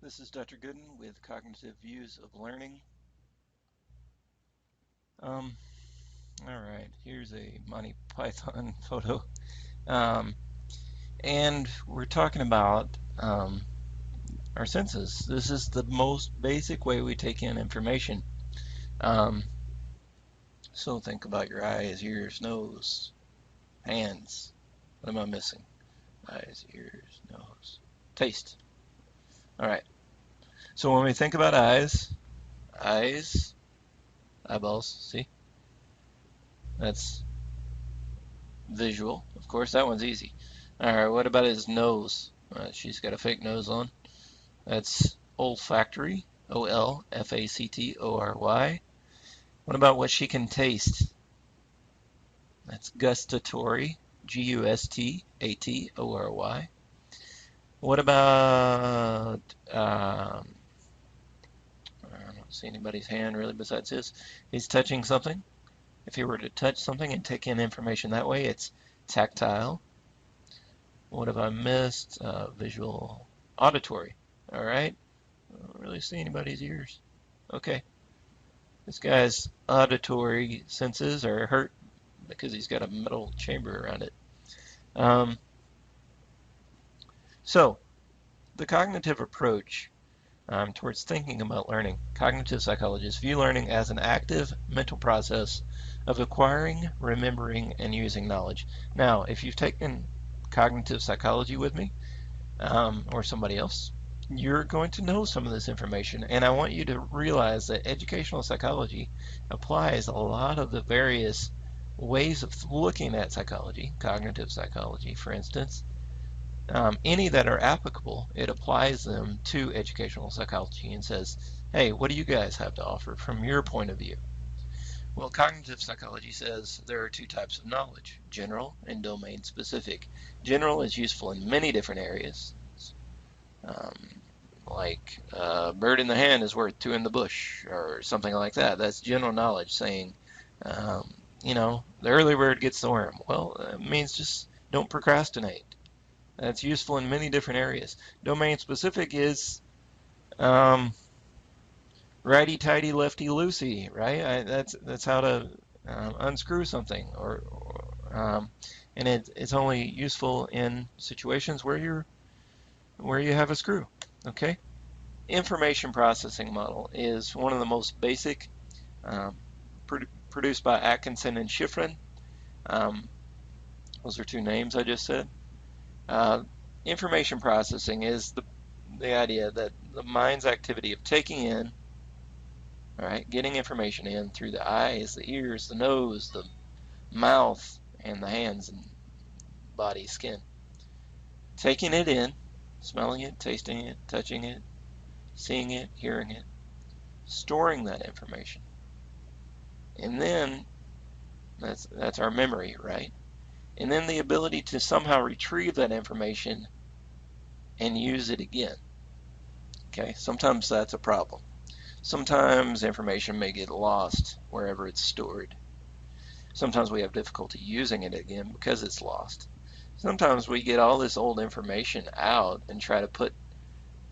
This is Dr. Goodin with Cognitive Views of Learning. Um, all right, here's a Monty Python photo. Um, and we're talking about our senses. This is the most basic way we take in information. Um, so think about your eyes, ears, nose, hands. What am I missing? Eyes, ears, nose, taste. All right, so when we think about eyes, eyeballs, see? That's visual. Of course, that one's easy. All right, what about his nose? She's got a fake nose on. That's olfactory, Olfactory. What about what she can taste? That's gustatory, Gustatory. What about, I don't see anybody's hand really besides his. He's touching something. If he were to touch something and take in information that way, it's tactile. What have I missed? Visual, auditory. All right. I don't really see anybody's ears. Okay. This guy's auditory senses are hurt because he's got a metal chamber around it. Um, so, the cognitive approach towards thinking about learning. Cognitive psychologists view learning as an active mental process of acquiring, remembering, and using knowledge. Now, if you've taken cognitive psychology with me, or somebody else, you're going to know some of this information. And I want you to realize that educational psychology applies a lot of the various ways of looking at psychology, cognitive psychology, for instance. Any that are applicable, it applies them to educational psychology and says, hey, what do you guys have to offer from your point of view? Well, cognitive psychology says there are two types of knowledge, general and domain specific. General is useful in many different areas, um, like bird in the hand is worth two in the bush, or something like that. That's general knowledge saying, the early bird gets the worm. Well, it means just don't procrastinate. That's useful in many different areas. Domain specific is um, righty tighty, lefty loosey, right? That's how to unscrew something, and it's only useful in situations where you have a screw. Okay. Information processing model is one of the most basic, um, produced by Atkinson and Shiffrin. Um, those are two names I just said. Uh, Information processing is the idea that the mind's activity of taking in, all right, getting information in through the eyes, the ears, the nose, the mouth, and the hands and body, skin. Taking it in, smelling it, tasting it, touching it, seeing it, hearing it, storing that information. And then that's our memory, right? And then the ability to somehow retrieve that information and use it again. Okay, sometimes that's a problem. Sometimes information may get lost wherever it's stored. Sometimes we have difficulty using it again because it's lost. Sometimes we get all this old information out and try to put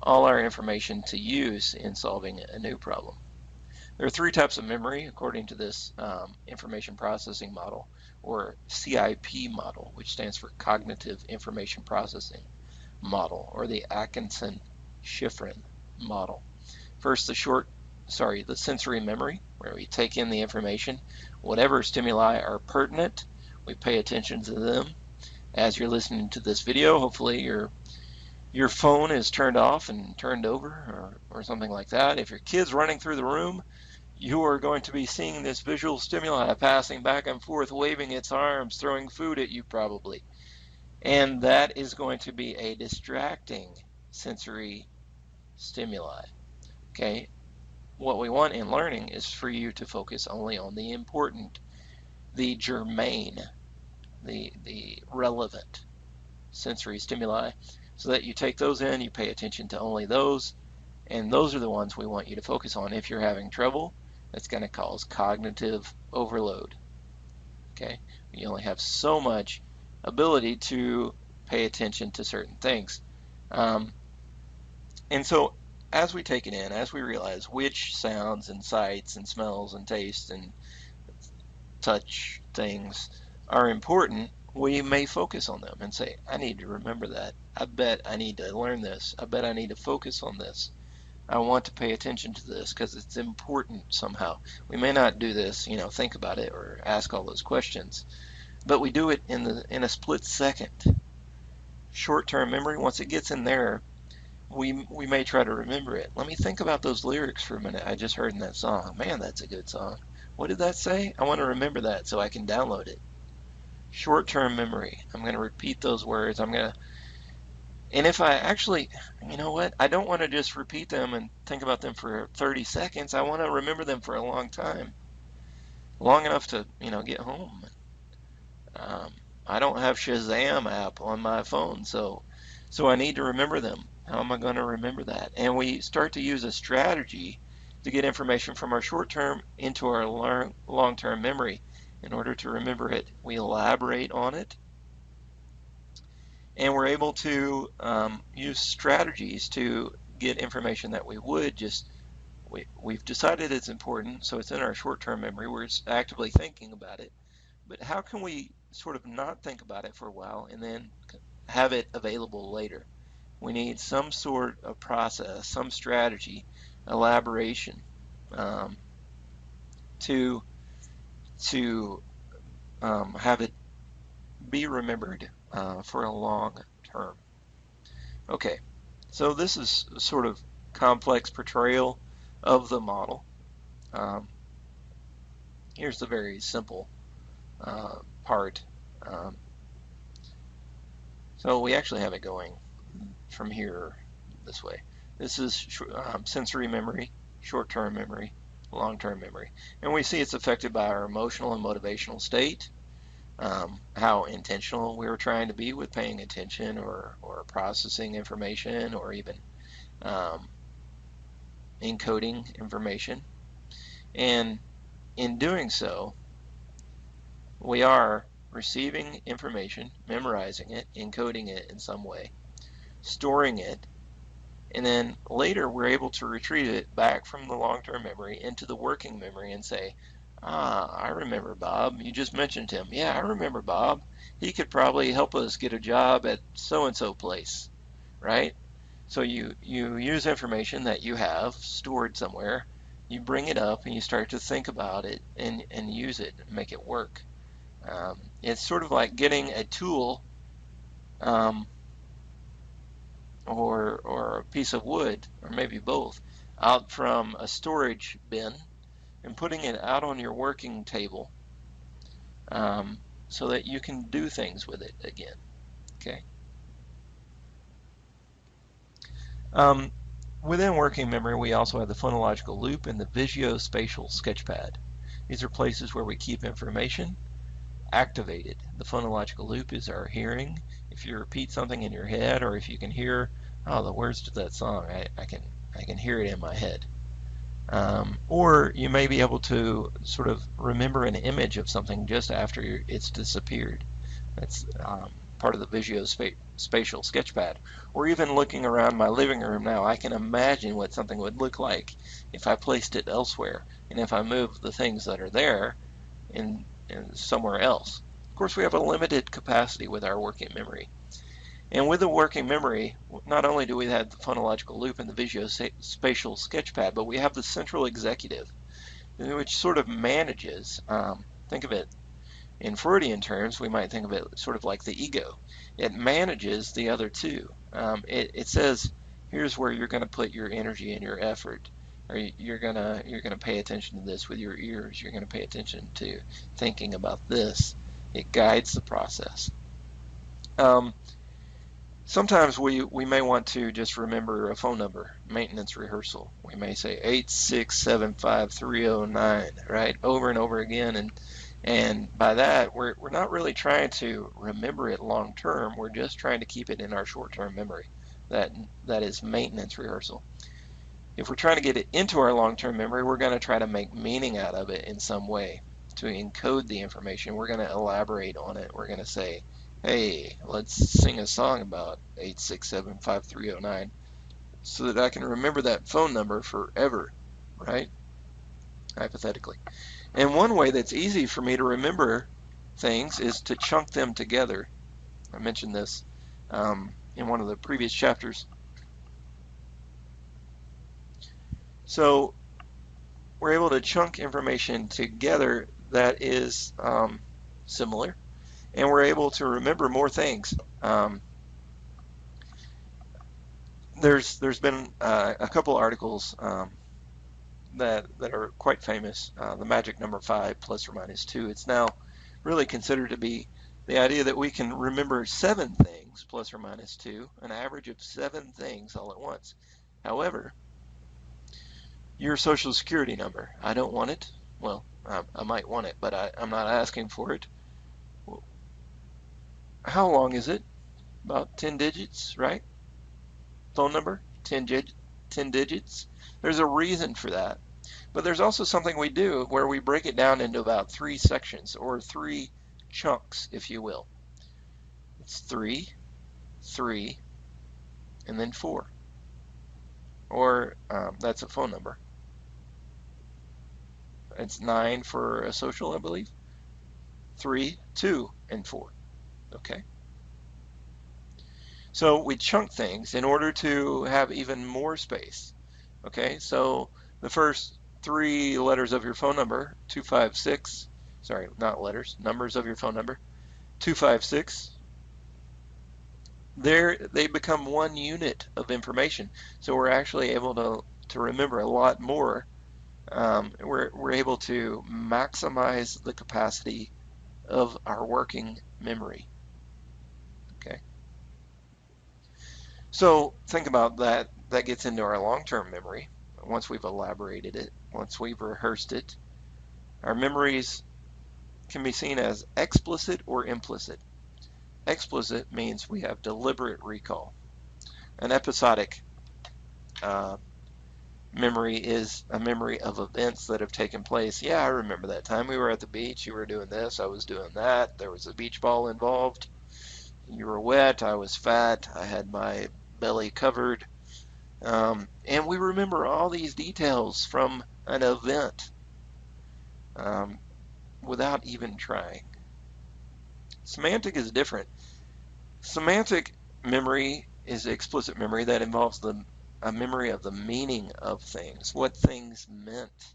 all our information to use in solving a new problem. There are three types of memory according to this information processing model, or CIP model, which stands for Cognitive Information Processing Model, or the Atkinson-Shiffrin model. First, the sensory memory, where we take in the information. Whatever stimuli are pertinent, we pay attention to them. As you're listening to this video, hopefully your phone is turned off and turned over, or something like that. If your kid's running through the room, you are going to be seeing this visual stimuli passing back and forth, waving its arms, throwing food at you probably. And that is going to be a distracting sensory stimuli. Okay? What we want in learning is for you to focus only on the important, the germane, the relevant sensory stimuli, so that you take those in, you pay attention to only those, and those are the ones we want you to focus on. If you're having trouble, that's going to cause cognitive overload. Okay, you only have so much ability to pay attention to certain things, and so as we take it in, as we realize which sounds and sights and smells and tastes and touch things are important, we may focus on them and say, I need to remember that. I bet I need to learn this. I bet I need to focus on this. I want to pay attention to this because it's important somehow. We may not do this, think about it or ask all those questions, but we do it in a split second. Short-term memory, once it gets in there, we may try to remember it. Let me think about those lyrics for a minute I just heard in that song. Man, that's a good song. What did that say? I want to remember that so I can download it. Short-term memory. I'm going to repeat those words. And if I actually, you know what? I don't want to just repeat them and think about them for 30 seconds. I want to remember them for a long time. Long enough to, get home. I don't have Shazam app on my phone, so I need to remember them. How am I going to remember that? And we start to use a strategy to get information from our short-term into our long-term memory. In order to remember it, we elaborate on it, and we're able to use strategies to get information that we've decided it's important, so it's in our short-term memory. We're actively thinking about it, but how can we sort of not think about it for a while and then have it available later? We need some sort of process, some strategy, elaboration to have it be remembered for a long term. Okay, so this is a sort of complex portrayal of the model. Here's the very simple part. So we actually have it going from here this way. This is sensory memory, short-term memory, long-term memory. And we see it's affected by our emotional and motivational state, how intentional we were trying to be with paying attention or processing information or even encoding information. And in doing so, we are receiving information, memorizing it, encoding it in some way, storing it, and then later we're able to retrieve it back from the long-term memory into the working memory and say, I remember Bob. You just mentioned him. Yeah, I remember Bob. He could probably help us get a job at so-and-so place, right? So you use information that you have stored somewhere, you bring it up and you start to think about it and use it and make it work. It's sort of like getting a tool or a piece of wood, or maybe both, out from a storage bin and putting it out on your working table so that you can do things with it again. Okay. Within working memory, we also have the phonological loop and the visuospatial sketchpad. These are places where we keep information activated. The phonological loop is our hearing. If you repeat something in your head, or if you can hear, the words to that song, I can hear it in my head. Or you may be able to sort of remember an image of something just after it's disappeared. That's part of the visuospatial sketchpad. Or even looking around my living room now, I can imagine what something would look like if I placed it elsewhere, and if I moved the things that are there in somewhere else. Of course, we have a limited capacity with our working memory. And with the working memory, not only do we have the phonological loop and the visuospatial sketchpad, but we have the central executive, which sort of manages, think of it in Freudian terms, we might think of it sort of like the ego. It manages the other two. It says, here's where you're going to put your energy and your effort. Or you're gonna pay attention to this with your ears. You're gonna pay attention to thinking about this. It guides the process. Sometimes we may want to just remember a phone number, maintenance rehearsal. We may say 8675309, right, over and over again, and by that we're not really trying to remember it long term. We're just trying to keep it in our short-term memory. That is maintenance rehearsal. If we're trying to get it into our long-term memory, we're going to try to make meaning out of it in some way to encode the information. We're going to elaborate on it. We're going to say, hey, let's sing a song about 8675309. so that I can remember that phone number forever, right? Hypothetically. And one way that's easy for me to remember things is to chunk them together. I mentioned this in one of the previous chapters. So we're able to chunk information together that is similar, and we're able to remember more things. There's been a couple articles that are quite famous. The magic number 5 plus or minus 2. It's now really considered to be the idea that we can remember 7 things plus or minus 2, an average of 7 things all at once. However, your social security number, I don't want it. Well, I might want it, but I'm not asking for it. How long is it? About 10 digits, right? Phone number, 10 digits. There's a reason for that. But there's also something we do where we break it down into about 3 sections, or 3 chunks, if you will. It's 3, 3, and then 4. Or that's a phone number. It's 9 for a social, I believe. 3, 2, and 4. Okay. So we chunk things in order to have even more space. Okay, so the first 3 letters of your phone number, 256, sorry, not letters, numbers of your phone number, 256, they become 1 unit of information. So we're actually able to remember a lot more. We're able to maximize the capacity of our working memory. Okay. So think about that. That gets into our long-term memory. Once we've elaborated it, once we've rehearsed it, our memories can be seen as explicit or implicit. Explicit means we have deliberate recall. An episodic memory is a memory of events that have taken place. Yeah, I remember that time we were at the beach, you were doing this, I was doing that, there was a beach ball involved, you were wet, I was fat, I had my belly covered, and we remember all these details from an event without even trying. Semantic is different. Semantic memory is explicit memory that involves a memory of the meaning of things, what things meant.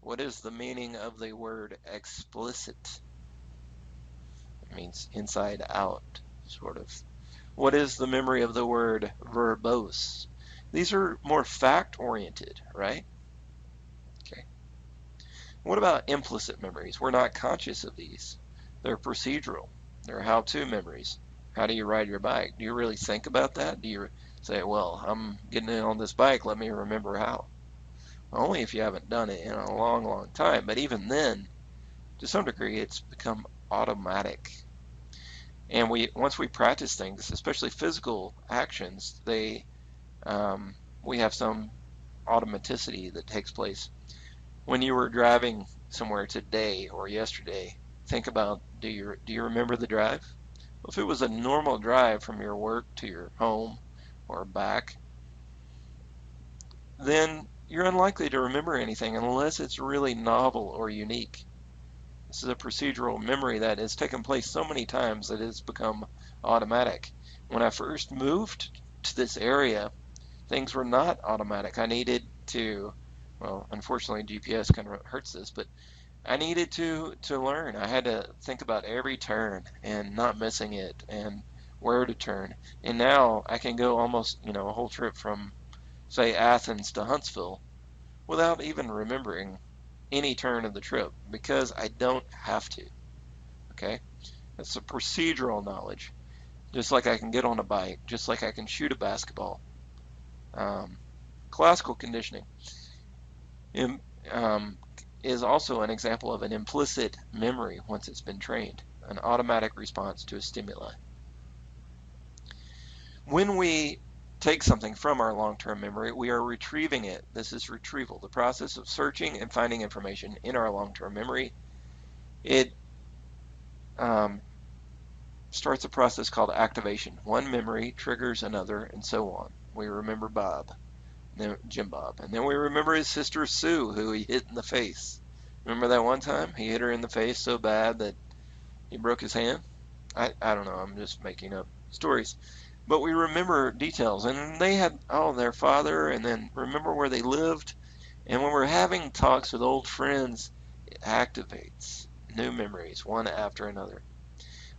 What is the meaning of the word explicit? It means inside out, sort of. What is the memory of the word verbose? These are more fact-oriented, right? Okay. What about implicit memories? We're not conscious of these. They're procedural. They're how-to memories. How do you ride your bike? Do you really think about that? Do you say, well, I'm getting in on this bike, let me remember how? Only if you haven't done it in a long, long time. But even then, to some degree, it's become automatic. And once we practice things, especially physical actions, we have some automaticity that takes place. When you were driving somewhere today or yesterday, think about, do you remember the drive? Well, if it was a normal drive from your work to your home or back, then you're unlikely to remember anything unless it's really novel or unique. This is a procedural memory that has taken place so many times that it's become automatic. When I first moved to this area, things were not automatic. I needed to, well, unfortunately GPS kind of hurts this, but I needed to learn. I had to think about every turn and not missing it and where to turn. And now I can go almost, a whole trip from, say, Athens to Huntsville without even remembering any turn of the trip because I don't have to. Okay? That's a procedural knowledge. Just like I can get on a bike, just like I can shoot a basketball. Classical conditioning is also an example of an implicit memory once it's been trained, an automatic response to a stimuli. When we take something from our long-term memory, we are retrieving it. This is retrieval, the process of searching and finding information in our long-term memory. It starts a process called activation. One memory triggers another, and so on. we remember Bob, then Jim Bob, and then we remember his sister Sue, who he hit in the face. Remember that one time he hit her in the face so bad that he broke his hand? I don't know, I'm just making up stories. But we remember details, and they had, oh, their father, and then remember where they lived. And when we're having talks with old friends, it activates new memories, one after another.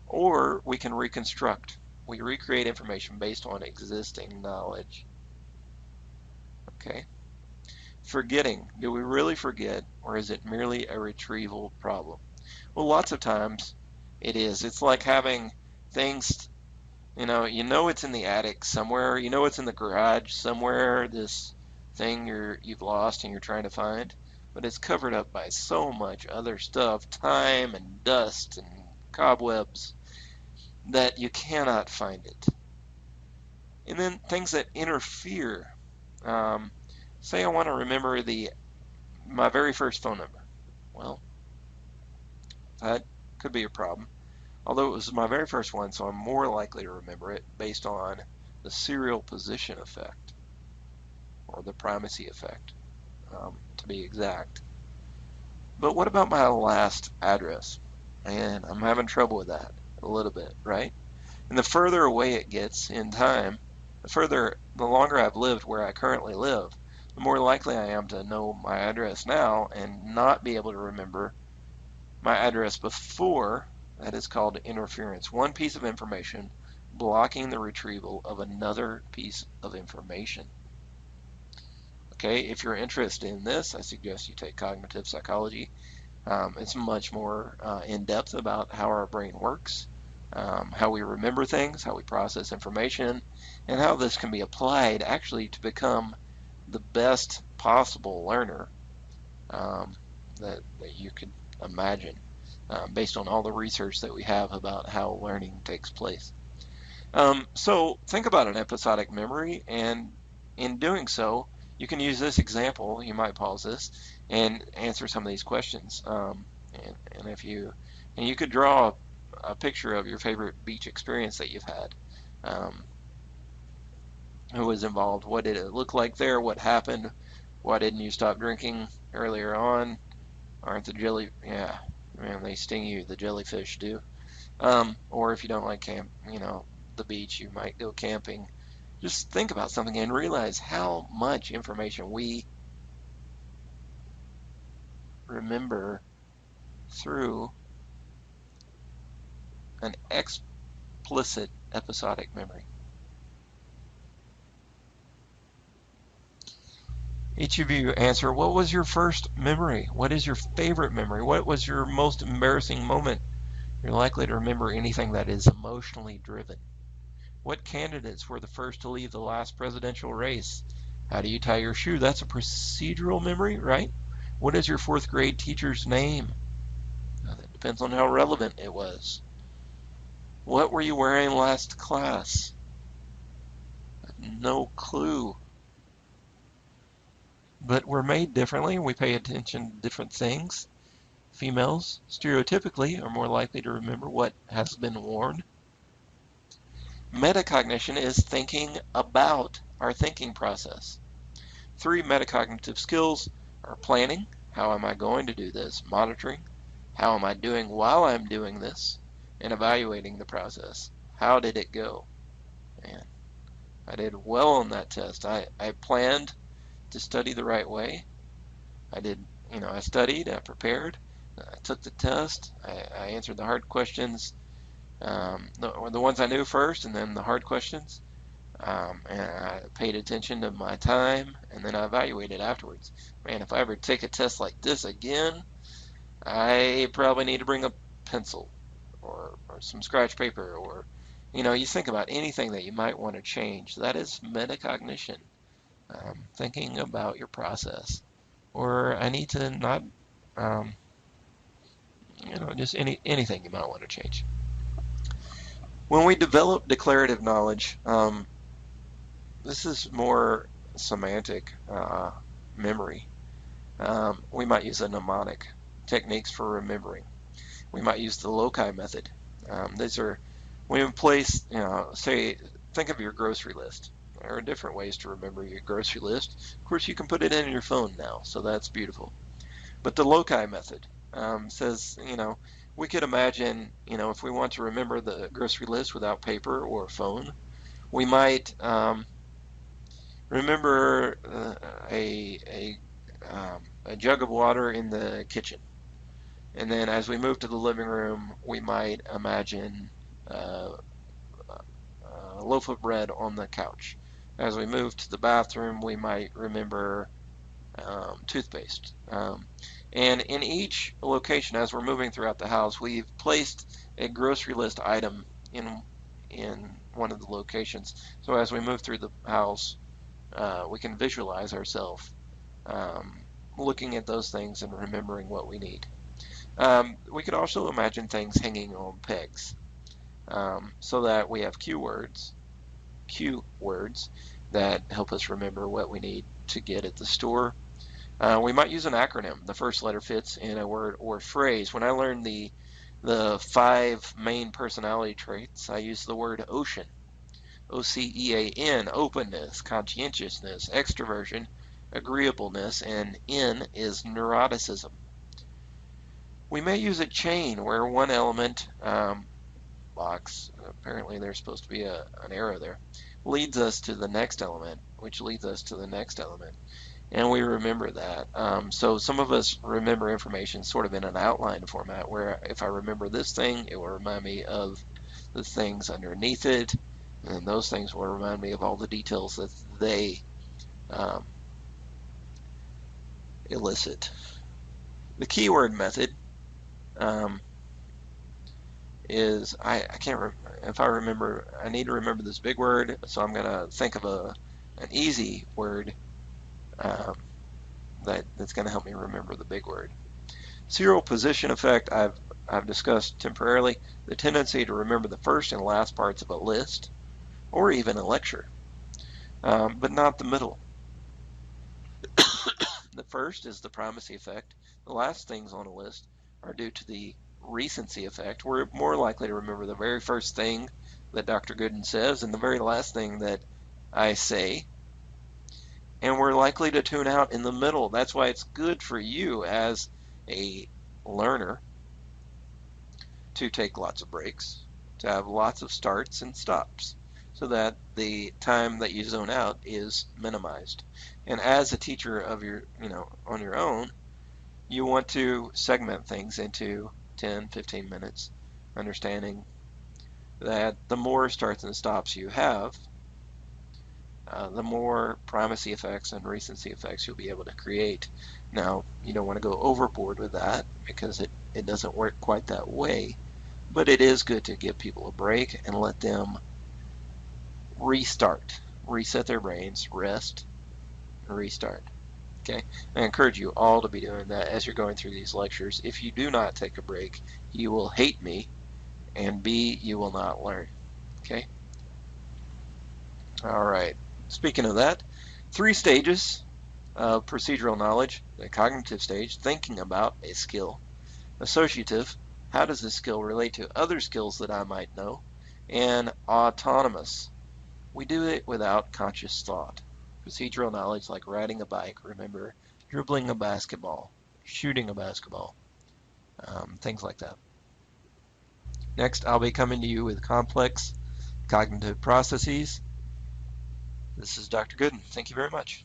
Or we can reconstruct. We recreate information based on existing knowledge. Okay. Forgetting. Do we really forget, or is it merely a retrieval problem? Well, lots of times it is. It's like having things, you know it's in the attic somewhere, you know it's in the garage somewhere, this thing you've lost and you're trying to find, but it's covered up by so much other stuff, time and dust and cobwebs, that you cannot find it. And then things that interfere. Say I want to remember my very first phone number. Well, that could be a problem. Although it was my very first one, so I'm more likely to remember it based on the serial position effect, or the primacy effect, to be exact. But what about my last address? And I'm having trouble with that a little bit, right? And the further away it gets in time, the longer I've lived where I currently live, the more likely I am to know my address now and not be able to remember my address before. That is called interference. One piece of information blocking the retrieval of another piece of information. Okay, if you're interested in this, I suggest you take cognitive psychology. It's much more in depth about how our brain works, how we remember things, how we process information, and how this can be applied actually to become the best possible learner that you could imagine, based on all the research that we have about how learning takes place. So think about an episodic memory, and in doing so, you can use this example. You might pause this and answer some of these questions. And you could draw a picture of your favorite beach experience that you've had. Who was involved? What did it look like there? What happened? Why didn't you stop drinking earlier on? Aren't the yeah, man, they sting you, the jellyfish do. Or if you don't like the beach, you might go camping. Just think about something and realize how much information we remember through an explicit episodic memory. Each of you answer, what was your first memory? What is your favorite memory? What was your most embarrassing moment? You're likely to remember anything that is emotionally driven. What candidates were the first to leave the last presidential race? How do you tie your shoe? That's a procedural memory, right? What is your fourth grade teacher's name? That depends on how relevant it was. What were you wearing last class? No clue. But we're made differently, and we pay attention to different things. Females, stereotypically, are more likely to remember what has been worn. Metacognition is thinking about our thinking process. 3 metacognitive skills are planning. How am I going to do this? Monitoring. How am I doing while I'm doing this? And evaluating the process. How did it go? Man, I did well on that test. I planned to study the right way. I studied, I prepared, I took the test, I answered the hard questions, the ones I knew first, and then the hard questions, and I paid attention to my time, and then I evaluated afterwards. Man, if I ever take a test like this again, I probably need to bring a pencil or some scratch paper, or you think about anything that you might want to change. That is metacognition. Thinking about your process, or I need to not, just anything you might want to change. When we develop declarative knowledge, this is more semantic memory. We might use a mnemonic techniques for remembering. We might use the loci method. These are when we place, say, think of your grocery list. are different ways to remember your grocery list. Of course, you can put it in your phone now, so that's beautiful. But the loci method says, we could imagine, if we want to remember the grocery list without paper or phone, we might remember a jug of water in the kitchen. And then as we move to the living room, we might imagine a loaf of bread on the couch. As we move to the bathroom, we might remember toothpaste. And in each location, as we're moving throughout the house, we've placed a grocery list item in one of the locations. So as we move through the house, we can visualize ourselves looking at those things and remembering what we need. We could also imagine things hanging on pegs, so that we have cue words that help us remember what we need to get at the store. We might use an acronym. The first letter fits in a word or phrase. When I learned the 5 main personality traits, I used the word ocean. O-C-E-A-N, openness, conscientiousness, extroversion, agreeableness, and N is neuroticism. We may use a chain where one element, box, apparently there's supposed to be an arrow there, leads us to the next element, which leads us to the next element. And we remember that. So some of us remember information sort of in an outline format, where if I remember this thing, it will remind me of the things underneath it, and those things will remind me of all the details that they elicit. The keyword method is, I can't remember, if I remember, I need to remember this big word, so I'm going to think of an easy word that's going to help me remember the big word. Serial position effect, I've discussed temporarily, the tendency to remember the first and last parts of a list, or even a lecture, but not the middle. The first is the primacy effect. The last things on a list are due to the recency effect. We're more likely to remember the very first thing that Dr. Goodin says and the very last thing that I say, and we're likely to tune out in the middle. That's why it's good for you as a learner to take lots of breaks, to have lots of starts and stops, so that the time that you zone out is minimized. And as a teacher of on your own, you want to segment things into 10, 15 minutes, understanding that the more starts and stops you have, the more primacy effects and recency effects you'll be able to create. Now, you don't want to go overboard with that, because it doesn't work quite that way, but it is good to give people a break and let them reset their brains, rest, and restart. Okay, I encourage you all to be doing that as you're going through these lectures. If you do not take a break, you will hate me, and B, you will not learn. Okay? All right. Speaking of that, 3 stages of procedural knowledge. The cognitive stage, thinking about a skill. Associative, how does this skill relate to other skills that I might know? And autonomous, we do it without conscious thought. Procedural knowledge, like riding a bike, remember, dribbling a basketball, shooting a basketball, things like that. Next, I'll be coming to you with complex cognitive processes. This is Dr. Goodin. Thank you very much.